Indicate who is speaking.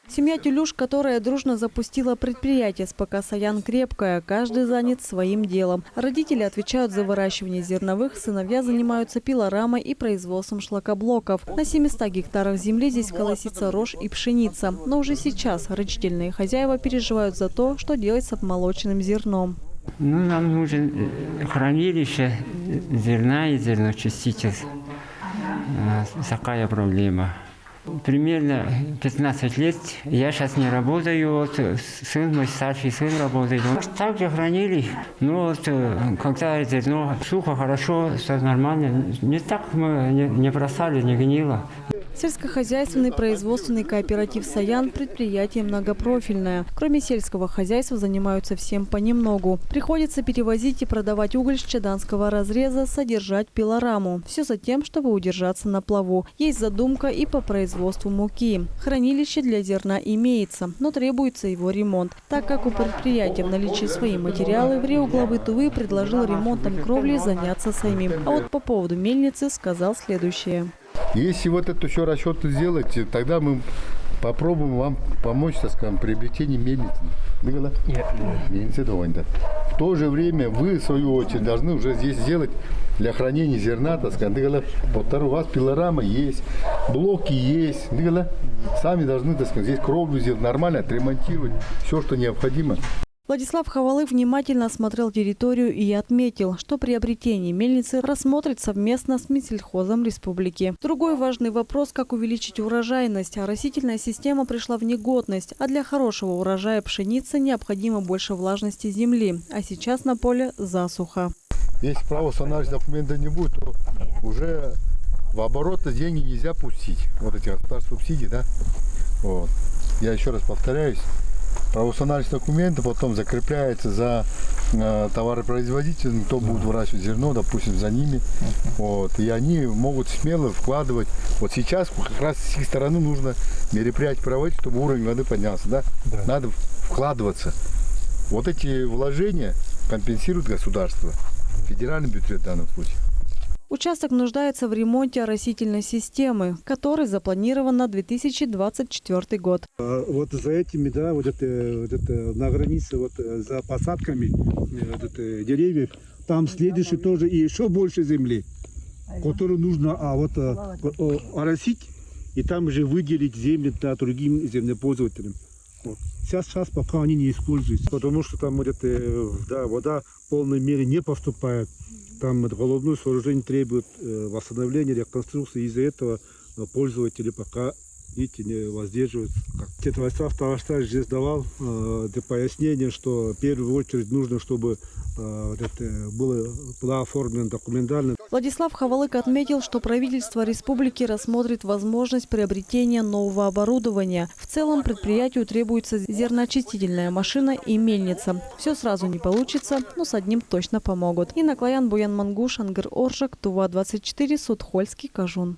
Speaker 1: Семья Тюлюш, которая дружно запустила предприятие СПК «Саян» крепкая. Каждый занят своим делом. Родители отвечают за выращивание зерновых, сыновья занимаются пилорамой и производством шлакоблоков. На 700 гектарах земли здесь колосится рожь и пшеница. Но уже сейчас рачительные хозяева переживают за то, что делать с обмолоченным зерном.
Speaker 2: Нам нужен хранилище зерна и зерночиститель. Такая проблема. Примерно 15 лет. Я сейчас не работаю. Вот, сын мой, старший сын работает. Также хранили. Но вот, когда зерно сухо, хорошо, все нормально. Не так мы не бросали, не гнило.
Speaker 1: Сельскохозяйственный производственный кооператив «Саян» – предприятие многопрофильное. Кроме сельского хозяйства занимаются всем понемногу. Приходится перевозить и продавать уголь с чаданского разреза, содержать пилораму. Все за тем, чтобы удержаться на плаву. Есть задумка и по производству муки. Хранилище для зерна имеется, но требуется его ремонт. Так как у предприятия в наличии свои материалы, в РИО главы Тувы предложил ремонтом кровли заняться самим. А вот по поводу мельницы сказал следующее.
Speaker 3: Если вот это все расчеты сделать, тогда мы попробуем вам помочь, так скажем, в приобретении мельницы. В то же время вы, в свою очередь, должны уже здесь сделать для хранения зерна, так скажем. У вас пилорама есть, блоки есть. Сами должны, так сказать, здесь кровлю сделать нормально, отремонтировать, все, что необходимо.
Speaker 1: Владислав Хавалы внимательно осмотрел территорию и отметил, что приобретение мельницы рассмотрит совместно с Минсельхозом республики. Другой важный вопрос – как увеличить урожайность. Растительная система пришла в негодность, а для хорошего урожая пшеницы необходимо больше влажности земли. А сейчас на поле засуха.
Speaker 3: Если правоустанавливающих документов не будет, то уже в оборот деньги нельзя пустить. Вот эти государственные субсидии, да? Вот. Я еще раз повторяюсь. Правоустанавливающие документы потом закрепляются за товаропроизводителями, кто будет выращивать зерно, допустим, за ними. Вот, и они могут смело вкладывать. Вот сейчас как раз с их стороны нужно мероприятие проводить, чтобы уровень воды поднялся. Да? Да. Надо вкладываться. Вот эти вложения компенсирует государство, федеральный бюджет в данном случае.
Speaker 1: Участок нуждается в ремонте оросительной системы, который запланирован на 2024 год.
Speaker 4: Вот за этими, да, вот это на границе, вот за посадками деревьев, там следующий тоже и еще больше земли, которую нужно оросить и там же выделить земли для другим землепользователям. Вот. Сейчас пока они не используются, потому что там вода в полной мере не поступает. Там головное сооружение требует восстановления, реконструкции. Из-за этого пользователи пока, видите, не воздерживаются. Владислав Талаштаевич здесь давал для пояснения, что в первую очередь нужно, чтобы это было оформлено документально.
Speaker 1: Владислав Хавалык отметил, что правительство республики рассмотрит возможность приобретения нового оборудования. В целом предприятию требуется зерноочистительная машина и мельница. Все сразу не получится, но с одним точно помогут. Инна Клаян, Буян Мангуш, Ангар Оржак, Тува 24, Судхольский, Кажун.